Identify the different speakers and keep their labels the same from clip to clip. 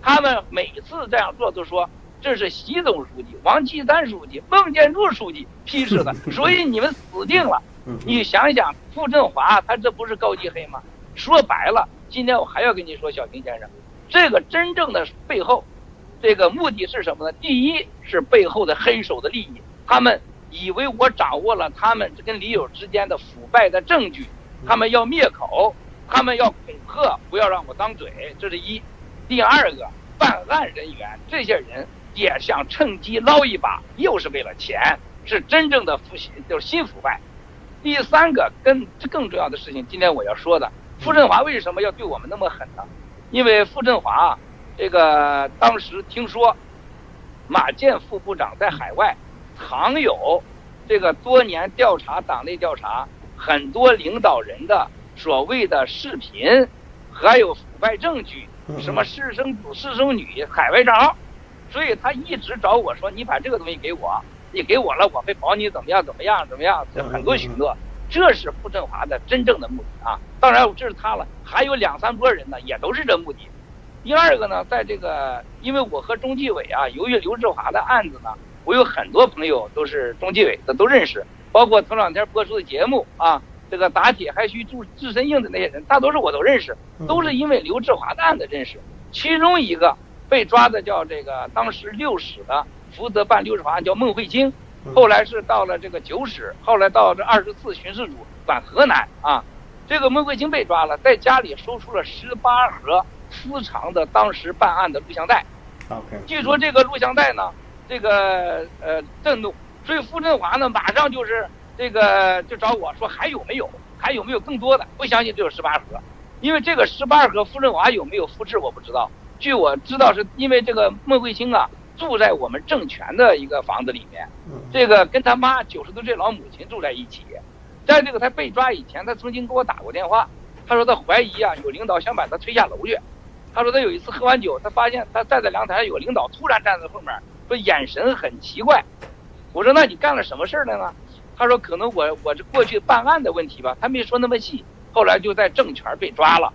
Speaker 1: 他们每次这样做都说这是习总书记、王岐山书记、孟建柱书记批示的，所以你们死定了。你想一想，傅政华他这不是高级黑吗？说白了，今天我还要跟你说，小平先生，这个真正的背后，这个目的是什么呢？第一是背后的黑手的利益，他们以为我掌握了他们跟李友之间的腐败的证据，他们要灭口，他们要恐吓，不要让我当嘴，这是一。第二个，办案人员这些人也想趁机捞一把，又是为了钱，是真正的就是新腐败。第三个更重要的事情，今天我要说的，傅政华为什么要对我们那么狠呢？因为傅政华这个当时听说马建副部长在海外藏有这个多年调查党内调查很多领导人的所谓的视频，还有腐败证据，什么私生子私生女海外账号，所以他一直找我说，你把这个东西给我，你给我了，我会保你怎么样，很多许诺。这是傅政华的真正的目的啊！当然这是他了，还有2、3拨人呢，也都是这目的。第二个呢，在这个，因为我和中纪委啊，由于刘志华的案子呢，我有很多朋友都是中纪委的，都认识，包括头2天播出的节目啊，这个打铁还需自身硬的那些人，大多数我都认识，都是因为刘志华的案子认识。其中一个被抓的叫这个当时6室的负责办刘志华案叫孟慧清，后来是到了这个9室，后来到这24巡视组管河南啊。这个孟慧清被抓了，在家里搜出了18盒私藏的当时办案的录像带。据说这个录像带呢，这个震动，所以傅政华呢马上就是这个就找我说还有没有更多的？不相信只有18盒，因为这个18盒傅政华有没有复制我不知道。据我知道是因为这个孟慧清啊住在我们政权的一个房子里面，这个跟他妈90多岁老母亲住在一起。在这个他被抓以前，他曾经给我打过电话，他说他怀疑啊有领导想把他推下楼去。他说他有一次喝完酒，他发现他站在阳台上，有领导突然站在后面，说眼神很奇怪。我说那你干了什么事了呢？他说可能我这过去办案的问题吧，他没说那么细。后来就在政权被抓了，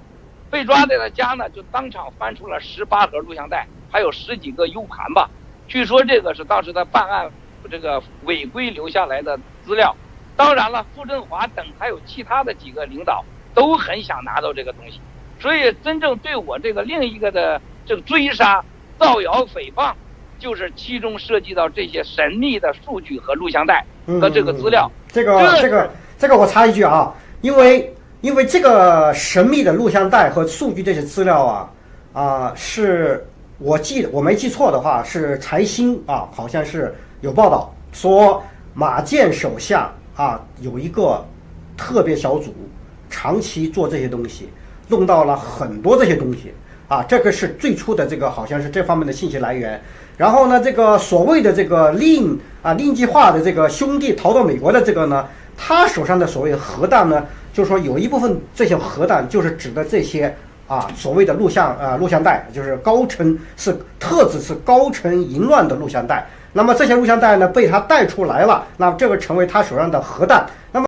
Speaker 1: 被抓在他家呢，就当场翻出了18盒录像带，还有10几个 U 盘吧。据说这个是当时他办案这个违规留下来的资料。当然了，傅政华等还有其他的几个领导都很想拿到这个东西，所以真正对我这个另一个的这个追杀、造谣、诽谤，就是其中涉及到这些神秘的数据和录像带和这个资料。
Speaker 2: 这个我插一句啊，因为这个神秘的录像带和数据这些资料是我没记错的话，是财新啊，好像是有报道说马建手下有一个特别小组，长期做这些东西，弄到了很多这些东西这个是最初的这个好像是这方面的信息来源。然后呢，这个所谓的这个令计划的这个兄弟逃到美国的这个呢，他手上的所谓的核弹呢，就是说有一部分这些核弹就是指的这些所谓的录像带，就是特指是高层淫乱的录像带。那么这些录像带呢被他带出来了，那么这个成为他手上的核弹。那么